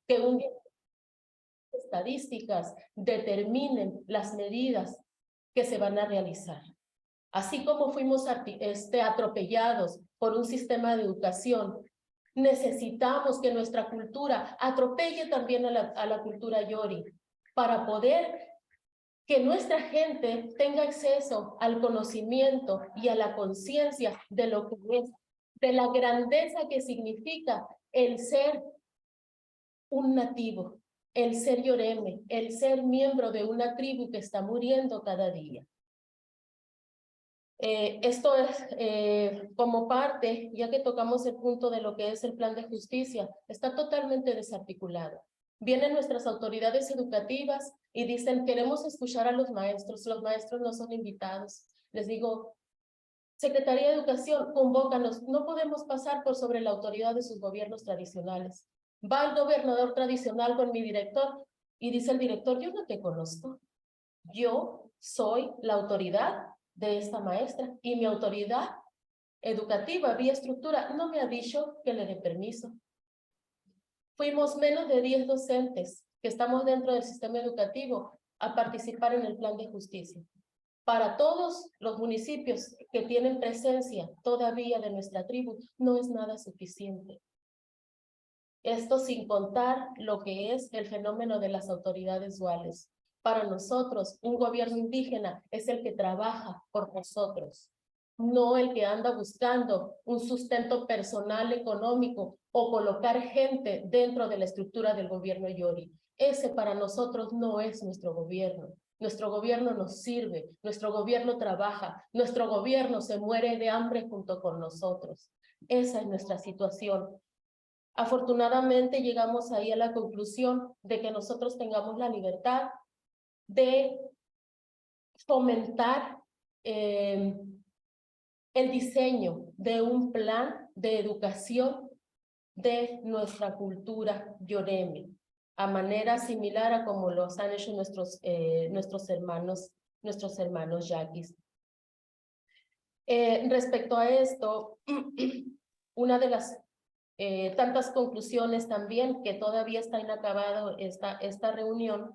que un día estadísticas determinen las medidas que se van a realizar. Así como fuimos atropellados por un sistema de educación, necesitamos que nuestra cultura atropelle también a la cultura yori para poder que nuestra gente tenga acceso al conocimiento y a la conciencia de lo que es, de la grandeza que significa el ser un nativo, el ser yoreme, el ser miembro de una tribu que está muriendo cada día. Esto es como parte, ya que tocamos el punto de lo que es el plan de justicia, está totalmente desarticulado. Vienen nuestras autoridades educativas y dicen, queremos escuchar a los maestros no son invitados. Les digo, Secretaría de Educación, convócanos, no podemos pasar por sobre la autoridad de sus gobiernos tradicionales. Va el gobernador tradicional con mi director y dice el director, yo no te conozco, yo soy la autoridad de esta maestra y mi autoridad educativa vía estructura no me ha dicho que le dé permiso. Fuimos menos de 10 docentes que estamos dentro del sistema educativo a participar en el plan de justicia. Para todos los municipios que tienen presencia todavía de nuestra tribu, no es nada suficiente. Esto sin contar lo que es el fenómeno de las autoridades duales. Para nosotros, un gobierno indígena es el que trabaja por nosotros, no el que anda buscando un sustento personal económico o colocar gente dentro de la estructura del gobierno yori. Ese para nosotros no es nuestro gobierno. Nuestro gobierno nos sirve, nuestro gobierno trabaja, nuestro gobierno se muere de hambre junto con nosotros. Esa es nuestra situación. Afortunadamente llegamos ahí a la conclusión de que nosotros tengamos la libertad de fomentar el diseño de un plan de educación de nuestra cultura yoreme, a manera similar a como los han hecho nuestros hermanos yaquis. Respecto a esto, una de las tantas conclusiones también, que todavía está inacabado esta reunión,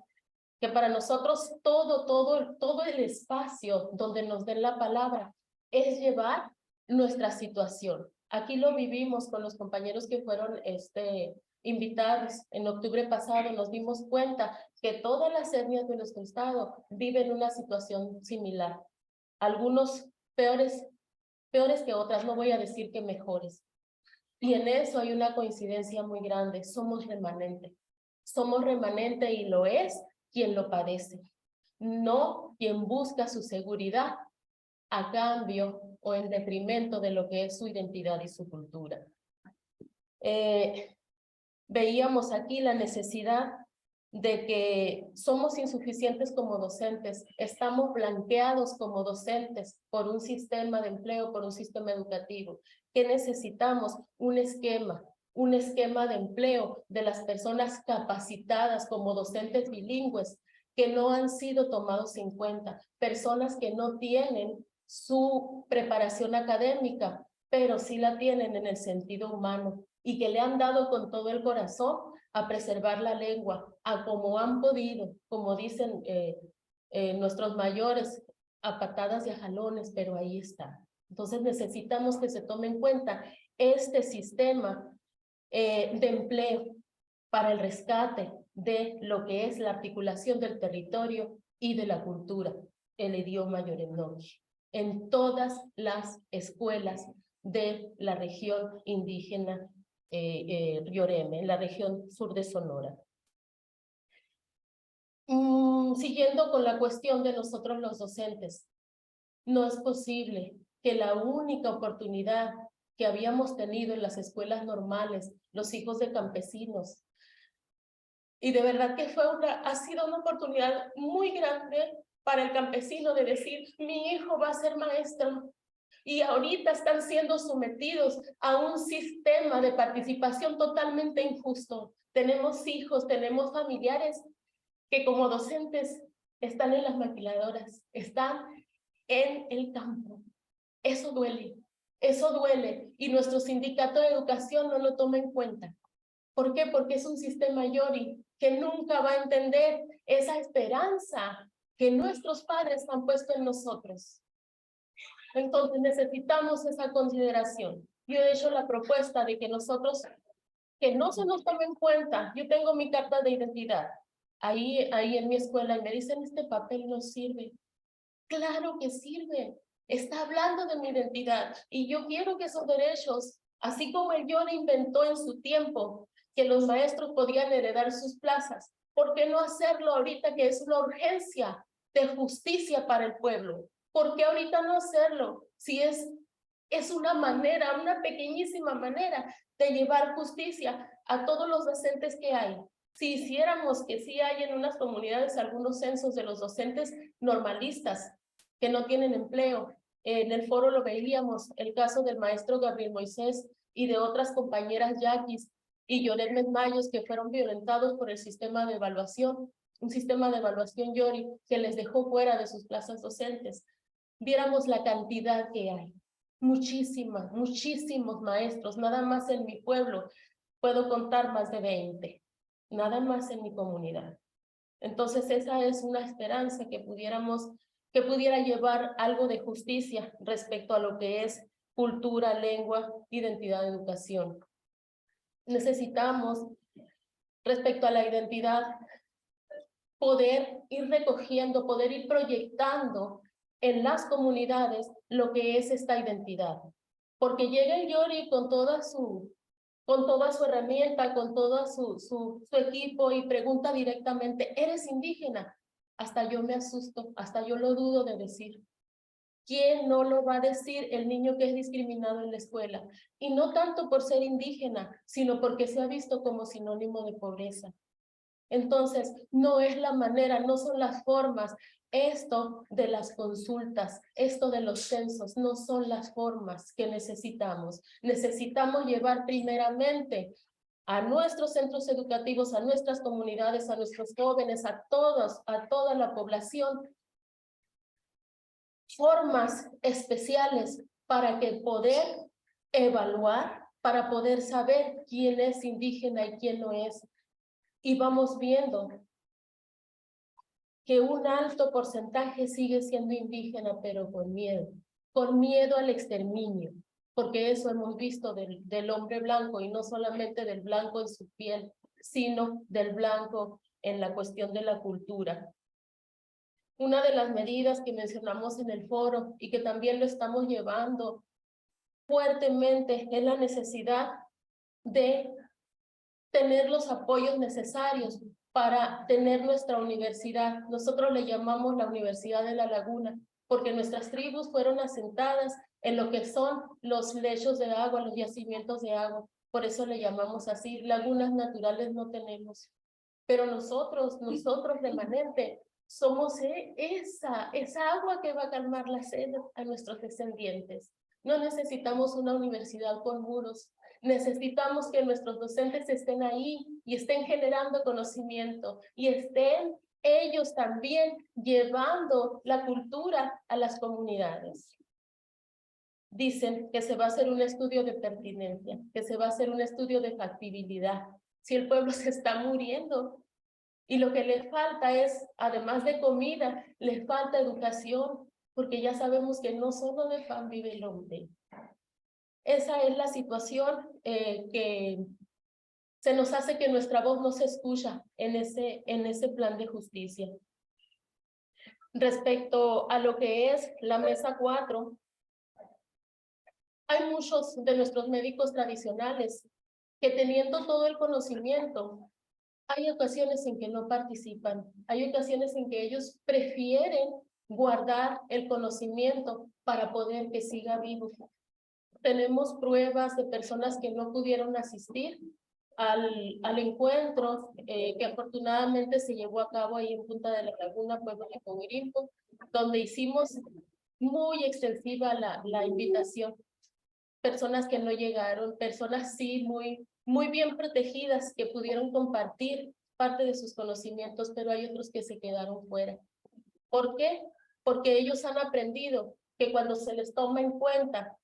que para nosotros todo el espacio donde nos den la palabra es llevar nuestra situación. Aquí lo vivimos con los compañeros que fueron invitados en octubre pasado, nos dimos cuenta que todas las etnias de nuestro estado viven una situación similar. Algunos peores que otras, no voy a decir que mejores. Y en eso hay una coincidencia muy grande, somos remanente. Somos remanente y lo es quien lo padece, no quien busca su seguridad a cambio o en detrimento de lo que es su identidad y su cultura. Veíamos aquí la necesidad de que somos insuficientes como docentes, estamos blanqueados como docentes por un sistema de empleo, por un sistema educativo. ¿Qué necesitamos? Un esquema de empleo de las personas capacitadas como docentes bilingües que no han sido tomados en cuenta, personas que no tienen su preparación académica, pero sí la tienen en el sentido humano y que le han dado con todo el corazón a preservar la lengua, a como han podido, como dicen nuestros mayores, a patadas y a jalones, pero ahí está. Entonces necesitamos que se tome en cuenta este sistema de empleo para el rescate de lo que es la articulación del territorio y de la cultura, el idioma yorenoqui, en todas las escuelas de la región indígena yoreme, en la región sur de Sonora. Siguiendo con la cuestión de nosotros los docentes, no es posible que la única oportunidad que habíamos tenido en las escuelas normales, los hijos de campesinos, y de verdad que ha sido una oportunidad muy grande para el campesino de decir, mi hijo va a ser maestro, y ahorita están siendo sometidos a un sistema de participación totalmente injusto. Tenemos hijos, tenemos familiares que como docentes están en las maquiladoras, están en el campo. Eso duele, y nuestro sindicato de educación no lo toma en cuenta. ¿Por qué? Porque es un sistema Yori que nunca va a entender esa esperanza que nuestros padres han puesto en nosotros. Entonces necesitamos esa consideración. Yo he hecho la propuesta de que nosotros, que no se nos tome en cuenta. Yo tengo mi carta de identidad ahí en mi escuela y me dicen, este papel no sirve. Claro que sirve. Está hablando de mi identidad y yo quiero que esos derechos, así como el Yori inventó en su tiempo que los maestros podían heredar sus plazas, ¿por qué no hacerlo ahorita que es una urgencia de justicia para el pueblo? ¿Por qué ahorita no hacerlo? Si es una manera, una pequeñísima manera de llevar justicia a todos los docentes que hay. Si hiciéramos, que sí hay en unas comunidades algunos censos de los docentes normalistas que no tienen empleo. En el foro lo veíamos, el caso del maestro Gabriel Moisés y de otras compañeras Yaquis y Yoret Mayos que fueron violentados por el sistema de evaluación, un sistema de evaluación Yori que les dejó fuera de sus plazas docentes. Viéramos la cantidad que hay. Muchísimos maestros, nada más en mi pueblo puedo contar más de 20, nada más en mi comunidad. Entonces esa es una esperanza que pudiera llevar algo de justicia respecto a lo que es cultura, lengua, identidad, educación. Necesitamos, respecto a la identidad, poder ir recogiendo, poder ir proyectando en las comunidades lo que es esta identidad. Porque llega el Yori con toda su herramienta, con todo su equipo y pregunta directamente, ¿eres indígena? Hasta yo me asusto, hasta yo lo dudo de decir. ¿Quién no lo va a decir el niño que es discriminado en la escuela? Y no tanto por ser indígena, sino porque se ha visto como sinónimo de pobreza. Entonces, no es la manera, no son las formas. Esto de las consultas, esto de los censos, no son las formas que necesitamos. Necesitamos llevar primeramente a nuestros centros educativos, a nuestras comunidades, a nuestros jóvenes, a toda la población, formas especiales para que poder evaluar, para poder saber quién es indígena y quién no es. Y vamos viendo que un alto porcentaje sigue siendo indígena, pero con miedo al exterminio, porque eso hemos visto del hombre blanco, y no solamente del blanco en su piel, sino del blanco en la cuestión de la cultura. Una de las medidas que mencionamos en el foro y que también lo estamos llevando fuertemente es la necesidad de tener los apoyos necesarios para tener nuestra universidad. Nosotros le llamamos la Universidad de la Laguna, porque nuestras tribus fueron asentadas en lo que son los lechos de agua, los yacimientos de agua. Por eso le llamamos así. Lagunas naturales no tenemos. Pero nosotros remanente, somos esa agua que va a calmar la sed a nuestros descendientes. No necesitamos una universidad con muros. Necesitamos que nuestros docentes estén ahí y estén generando conocimiento y estén ellos también llevando la cultura a las comunidades. Dicen que se va a hacer un estudio de pertinencia, que se va a hacer un estudio de factibilidad. Si el pueblo se está muriendo y lo que le falta es, además de comida, le falta educación, porque ya sabemos que no solo de pan vive el hombre. Esa es la situación que se nos hace que nuestra voz no se escucha en ese plan de justicia. Respecto a lo que es la mesa 4, hay muchos de nuestros médicos tradicionales que teniendo todo el conocimiento, hay ocasiones en que no participan, hay ocasiones en que ellos prefieren guardar el conocimiento para poder que siga vivo. Tenemos pruebas de personas que no pudieron asistir al encuentro que afortunadamente se llevó a cabo ahí en Punta de la Laguna, pueblo de Congrimpo, donde hicimos muy extensiva la invitación. Personas que no llegaron, personas sí muy bien protegidas que pudieron compartir parte de sus conocimientos, pero hay otros que se quedaron fuera. ¿Por qué? Porque ellos han aprendido que cuando se les toma en cuenta,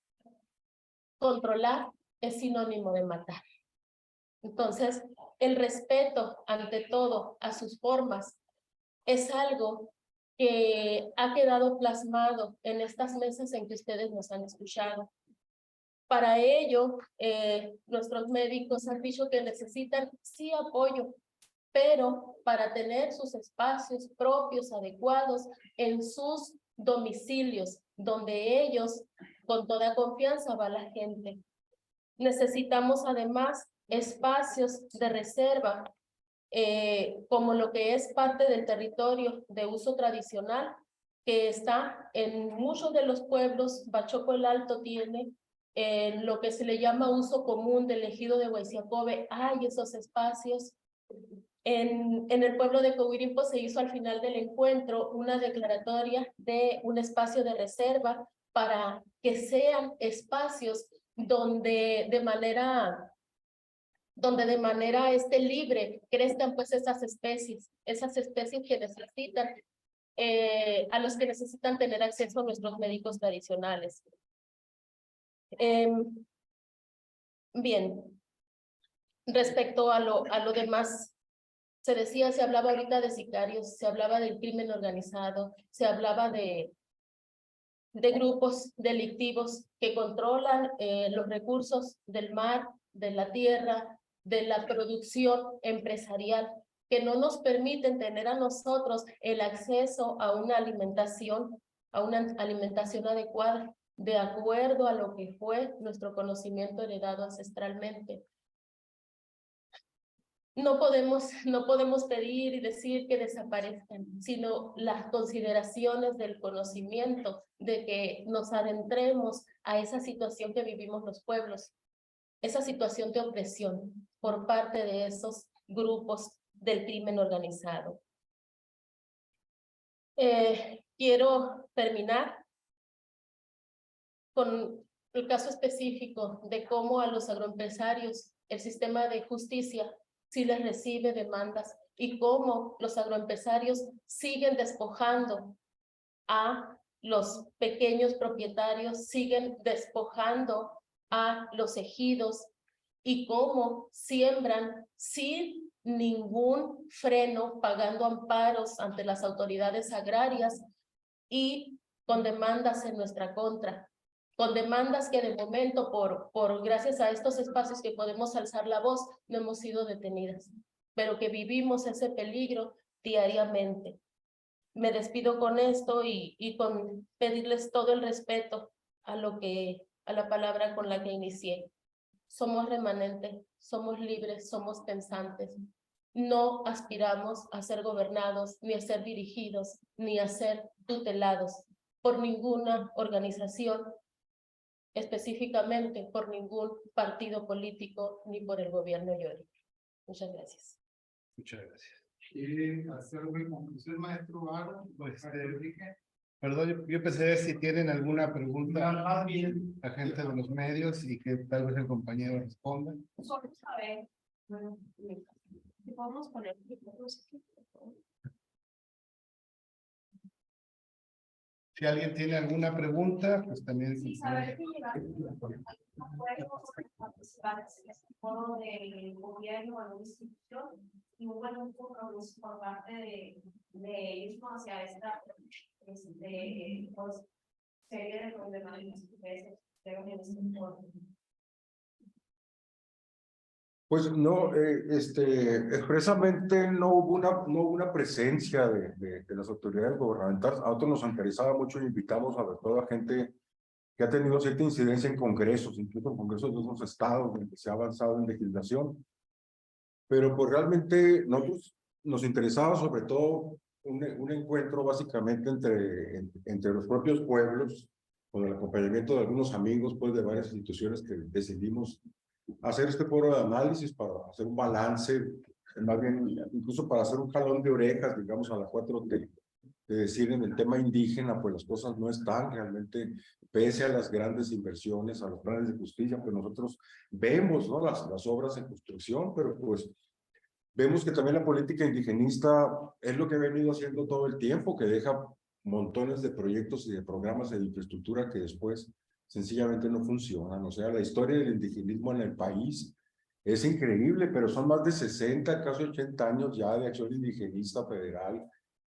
controlar es sinónimo de matar. Entonces, el respeto ante todo a sus formas es algo que ha quedado plasmado en estas mesas en que ustedes nos han escuchado. Para ello, nuestros médicos han dicho que necesitan sí apoyo, pero para tener sus espacios propios adecuados en sus domicilios, donde ellos con toda confianza va la gente. Necesitamos además espacios de reserva, como lo que es parte del territorio de uso tradicional, que está en muchos de los pueblos. Bachoco el Alto tiene lo que se le llama uso común del ejido de Huayciacobe. Hay esos espacios. En el pueblo de Coahuirimpo se hizo al final del encuentro una declaratoria de un espacio de reserva para que sean espacios donde de manera libre crezcan pues esas especies que necesitan, a los que necesitan tener acceso a nuestros médicos tradicionales. Bien, respecto a lo demás, se hablaba ahorita de sicarios, se hablaba del crimen organizado, se hablaba de grupos delictivos que controlan los recursos del mar, de la tierra, de la producción empresarial, que no nos permiten tener a nosotros el acceso a una alimentación adecuada, de acuerdo a lo que fue nuestro conocimiento heredado ancestralmente. No podemos pedir y decir que desaparezcan, sino las consideraciones del conocimiento, de que nos adentremos a esa situación que vivimos los pueblos, esa situación de opresión por parte de esos grupos del crimen organizado. Quiero terminar con el caso específico de cómo a los agroempresarios el sistema de justicia sí les recibe demandas y cómo los agroempresarios siguen despojando a los pequeños propietarios, siguen despojando a los ejidos y cómo siembran sin ningún freno, pagando amparos ante las autoridades agrarias y con demandas en nuestra contra, con demandas que de momento, gracias a estos espacios que podemos alzar la voz, no hemos sido detenidas, pero que vivimos ese peligro diariamente. Me despido con esto y con pedirles todo el respeto a la palabra con la que inicié. Somos remanente, somos libres, somos pensantes. No aspiramos a ser gobernados, ni a ser dirigidos, ni a ser tutelados por ninguna organización, específicamente por ningún partido político, ni por el gobierno Yori. Muchas gracias. Muchas gracias. Y hacer una conclusión, maestro Varo, Perdón, yo pensé ver si tienen alguna pregunta a gente de los medios y que tal vez el compañero responda. Solo saber, bueno, si podemos poner aquí, por favor. Si alguien tiene alguna pregunta, pues también. Sí, saber que llegar participar en este foro del gobierno o alguna institución y un buen compromiso por parte de ellos hacia esta serie de problemas que deben en este foro. Pues no, expresamente no hubo una presencia de las autoridades gubernamentales. A nosotros nos interesaba mucho y invitamos sobre todo a gente que ha tenido cierta incidencia en congresos, incluso en congresos de otros estados donde se ha avanzado en legislación. Pero pues realmente nosotros nos interesaba sobre todo un encuentro básicamente entre los propios pueblos, con el acompañamiento de algunos amigos pues de varias instituciones que decidimos hacer este foro de análisis para hacer un balance, más bien incluso para hacer un jalón de orejas, digamos, a la 4T, de decir en el tema indígena, pues las cosas no están realmente, pese a las grandes inversiones, a los planes de justicia, pues nosotros vemos, ¿no? las obras en construcción, pero pues vemos que también la política indigenista es lo que ha venido haciendo todo el tiempo, que deja montones de proyectos y de programas de infraestructura que después sencillamente no funcionan. O sea, la historia del indigenismo en el país Es increíble, pero son más de 60, casi 80 años ya de acción indigenista federal,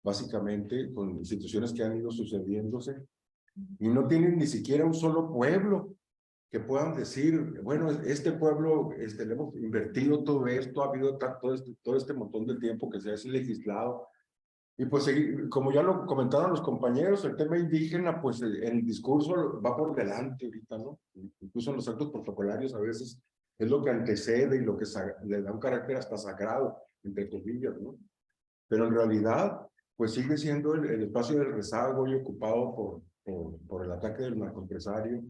básicamente, con instituciones que han ido sucediéndose, y no tienen ni siquiera un solo pueblo que puedan decir, bueno, este pueblo, le hemos invertido todo esto, ha habido todo este montón de tiempo que se ha legislado. Y pues, como ya lo comentaron los compañeros, el tema indígena, pues el discurso va por delante ahorita, ¿no? Incluso en los actos protocolarios a veces es lo que antecede y lo que le da un carácter hasta sagrado, entre comillas, ¿no? Pero en realidad, pues sigue siendo el espacio del rezago y ocupado por el ataque del narcoempresario,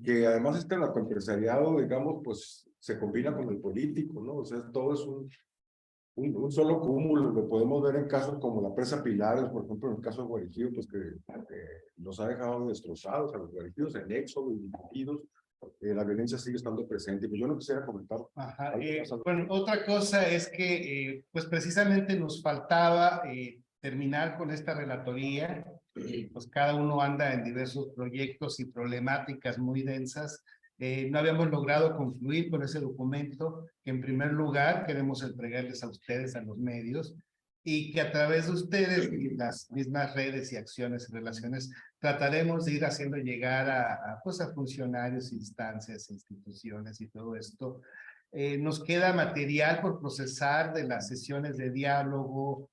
que además este narcoempresariado, digamos, pues se combina con el político, ¿no? O sea, todo es un solo cúmulo. Lo podemos ver en casos como la presa Pilares, por ejemplo, en el caso de Guarijío, pues que los ha dejado destrozados a los guarijíos, en éxodo y divididos. La violencia sigue estando presente. Pues yo no quisiera comentar. Ajá, bueno, otra cosa es que, pues precisamente nos faltaba terminar con esta relatoría. Pues cada uno anda en diversos proyectos y problemáticas muy densas. No habíamos logrado concluir con ese documento, que en primer lugar queremos entregarles a ustedes, a los medios, y que a través de ustedes y las mismas redes y acciones y relaciones trataremos de ir haciendo llegar pues a funcionarios, instancias, instituciones y todo esto. Nos queda material por procesar de las sesiones de diálogo,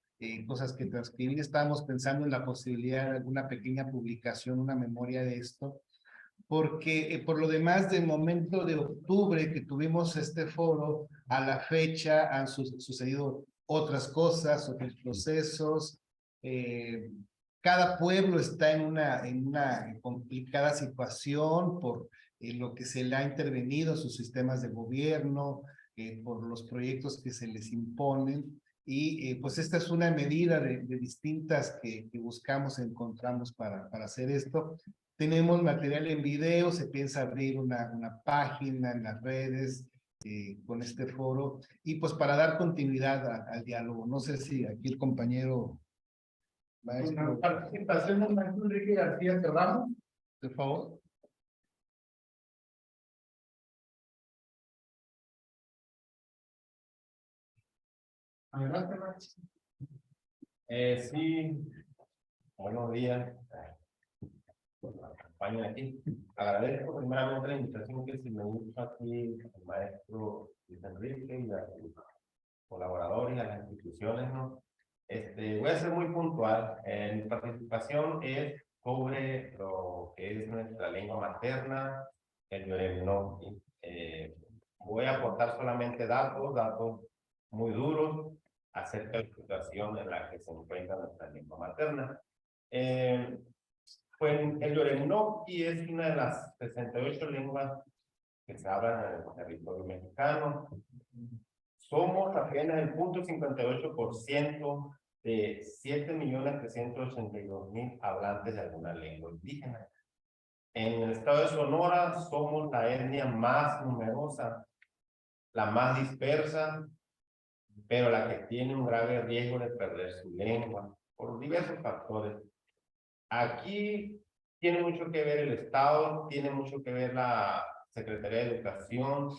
cosas que transcribir. Estábamos pensando en la posibilidad de alguna pequeña publicación, una memoria de esto, porque por lo demás, del momento de octubre que tuvimos este foro, a la fecha han sucedido otras cosas, otros procesos. Cada pueblo está en una complicada situación por lo que se le ha intervenido en sus sistemas de gobierno, por los proyectos que se les imponen. Y pues esta es una medida de distintas que buscamos, encontramos para hacer esto. Tenemos material en video, se piensa abrir una página en las redes con este foro, y pues para dar continuidad al diálogo. No sé si aquí el compañero maestro. Una participación del maestro Enrique García Serrano. Por favor. Adelante, maestro. Sí, buenos días. Por la campaña aquí. Agradezco primeramente la invitación que se me hizo aquí el maestro Luis Enrique y a sus colaboradores y a las instituciones, ¿no? Voy a ser muy puntual. Mi participación es sobre lo que es nuestra lengua materna, el Yoremnoki. Voy a aportar solamente datos muy duros acerca de la situación en la que se encuentra nuestra lengua materna. Pues el Yoremnoki es una de las 68 lenguas que se hablan en el territorio mexicano. Somos apenas el 0.58% de 7.382.000 hablantes de alguna lengua indígena. En el estado de Sonora somos la etnia más numerosa, la más dispersa, pero la que tiene un grave riesgo de perder su lengua por diversos factores. Aquí tiene mucho que ver el Estado, tiene mucho que ver la Secretaría de Educación,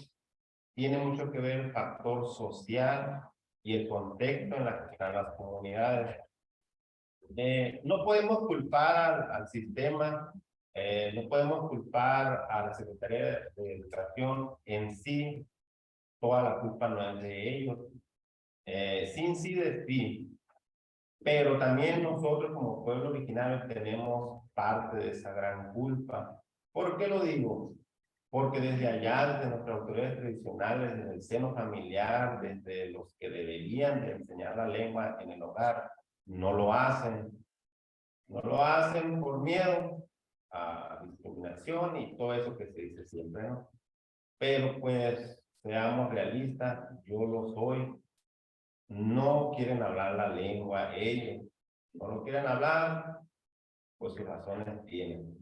tiene mucho que ver el factor social y el contexto en las comunidades. No podemos culpar al sistema, no podemos culpar a la Secretaría de Educación en sí, toda la culpa no es de ellos. Sí de sí, pero también nosotros como pueblo originario tenemos parte de esa gran culpa. ¿Por qué lo digo? Porque desde allá, desde nuestras autoridades tradicionales, desde el seno familiar, desde los que deberían de enseñar la lengua en el hogar, no lo hacen. No lo hacen por miedo a discriminación y todo eso que se dice siempre, ¿no? Pero pues, seamos realistas, yo lo soy. No quieren hablar la lengua ellos. No lo quieren hablar, pues sus razones tienen.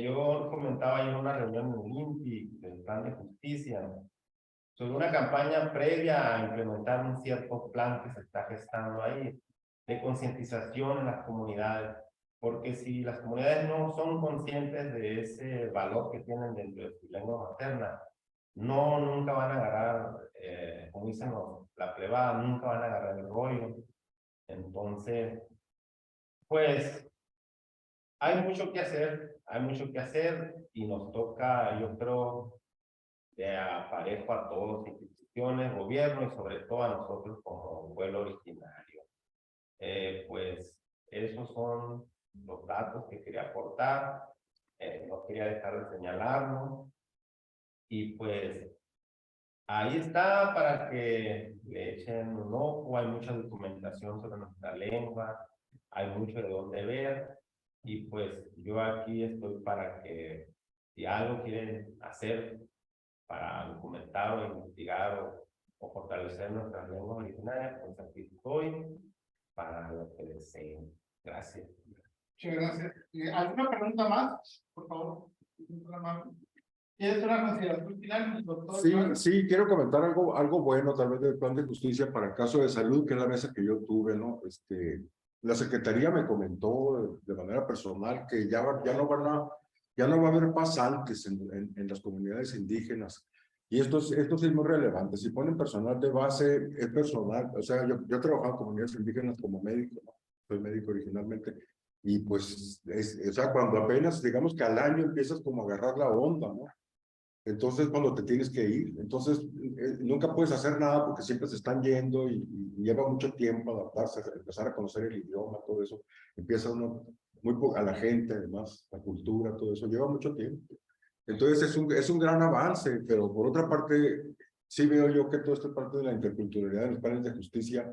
Yo comentaba en una reunión en INPI del plan de justicia sobre una campaña previa a implementar un cierto plan que se está gestando ahí de concientización en las comunidades, porque si las comunidades no son conscientes de ese valor que tienen dentro de su lengua materna, no, nunca van a agarrar, como dicen la plebada, nunca van a agarrar el rollo. Entonces, pues, hay mucho que hacer y nos toca, yo creo, de aparejo a todos, instituciones, gobierno y sobre todo a nosotros como pueblo originario. Pues, esos son los datos que quería aportar, no quería dejar de señalarlo y pues ahí está para que le echen un ojo. Hay mucha documentación sobre nuestra lengua, hay mucho de dónde ver y pues yo aquí estoy para que si algo quieren hacer para documentar o investigar o fortalecer nuestras lenguas originarias, pues aquí estoy para lo que deseen. Gracias. Muchas gracias. ¿Alguna pregunta más? Por favor. ¿Tienes una consideración final, doctor? Sí, sí, quiero comentar algo bueno, tal vez del plan de justicia para el caso de salud, que es la mesa que yo tuve, ¿no? La Secretaría me comentó de manera personal que ya no va a haber pasantes en las comunidades indígenas. Y esto sí es muy relevante. Si ponen personal de base, es personal. O sea, yo he trabajado en comunidades indígenas como médico, ¿no? Soy médico originalmente. Y pues, o sea, cuando apenas, digamos que al año empiezas como a agarrar la onda, ¿no? Entonces, cuando te tienes que ir, entonces nunca puedes hacer nada porque siempre se están yendo y lleva mucho tiempo adaptarse, empezar a conocer el idioma, todo eso. Empieza uno a la gente, además, la cultura, todo eso, lleva mucho tiempo. Entonces, es un gran avance, pero por otra parte, sí veo yo que toda esta parte de la interculturalidad de los planes de justicia,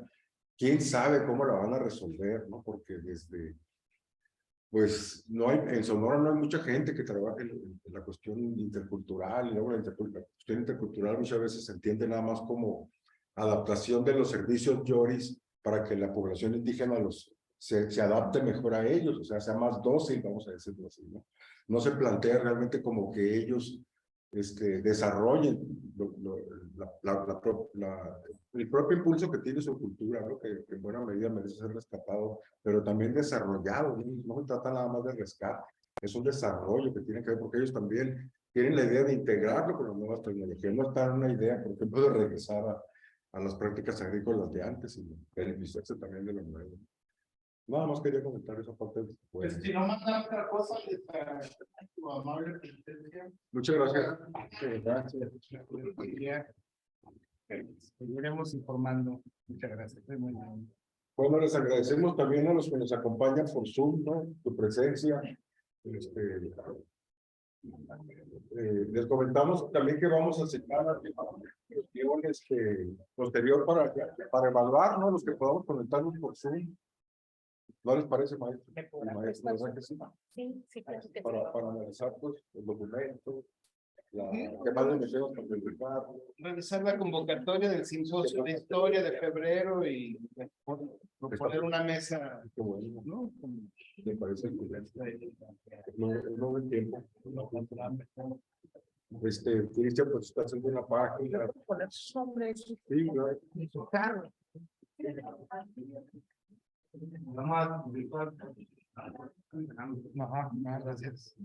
quién sabe cómo la van a resolver, ¿no? Porque pues en Sonora no hay mucha gente que trabaje en la cuestión intercultural, y luego la cuestión intercultural muchas veces se entiende nada más como adaptación de los servicios lloris para que la población indígena se adapte mejor a ellos, o sea más dócil, vamos a decirlo así, ¿no? No se plantea realmente como que ellos desarrollen el propio impulso que tiene su cultura, ¿no? Que en buena medida merece ser rescatado, pero también desarrollado, ¿no? No se trata nada más de rescate, es un desarrollo que tiene que ver, porque ellos también tienen la idea de integrarlo con las nuevas tecnologías, no está en una idea, por ejemplo, de regresar a las prácticas agrícolas de antes y beneficiarse también de lo nuevo. Nada más quería comentar esa parte. Pues si no mandan otra cosa, les agradezco tu amable presencia. Muchas gracias. Seguiremos informando. Muchas gracias. Muy bien. Bueno, les agradecemos también a los que nos acompañan por Zoom, ¿no? Tu presencia. Les comentamos también que vamos a asignar a posterior para evaluar, ¿no? Los que podamos conectarnos por Zoom. ¿No les parece, maestro? Maestro, ¿verdad que sí? Sí, claro que sí. Para analizar pues, el documento, qué más le metemos para verificar. Realizar la convocatoria del simposio de historia de febrero y proponer una mesa, Qué bueno, ¿no? me parece excelente. No buen tiempo. Cristian, pues está haciendo una página. Sí, claro. Vamos a publicar. Ajá, gracias.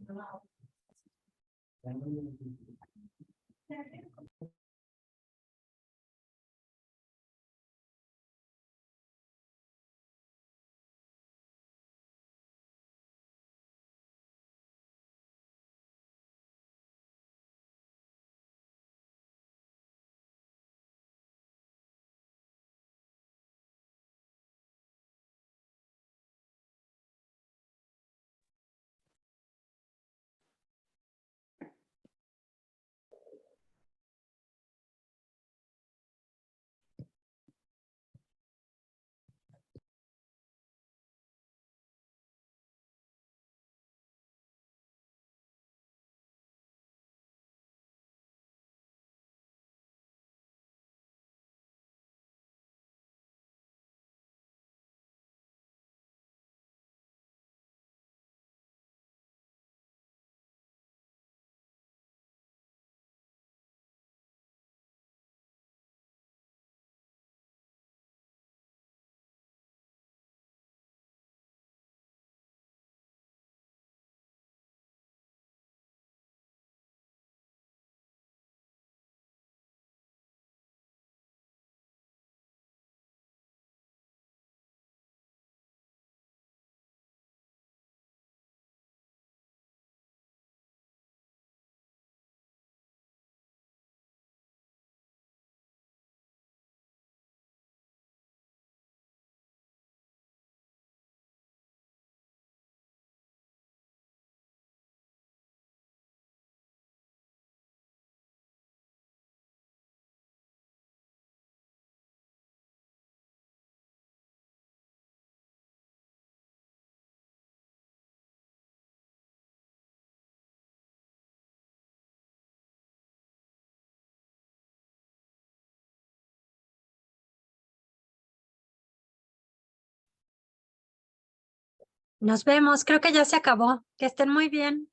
Nos vemos. Creo que ya se acabó. Que estén muy bien.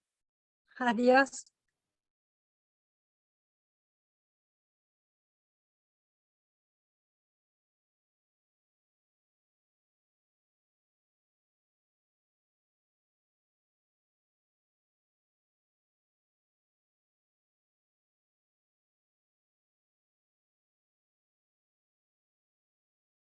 Adiós.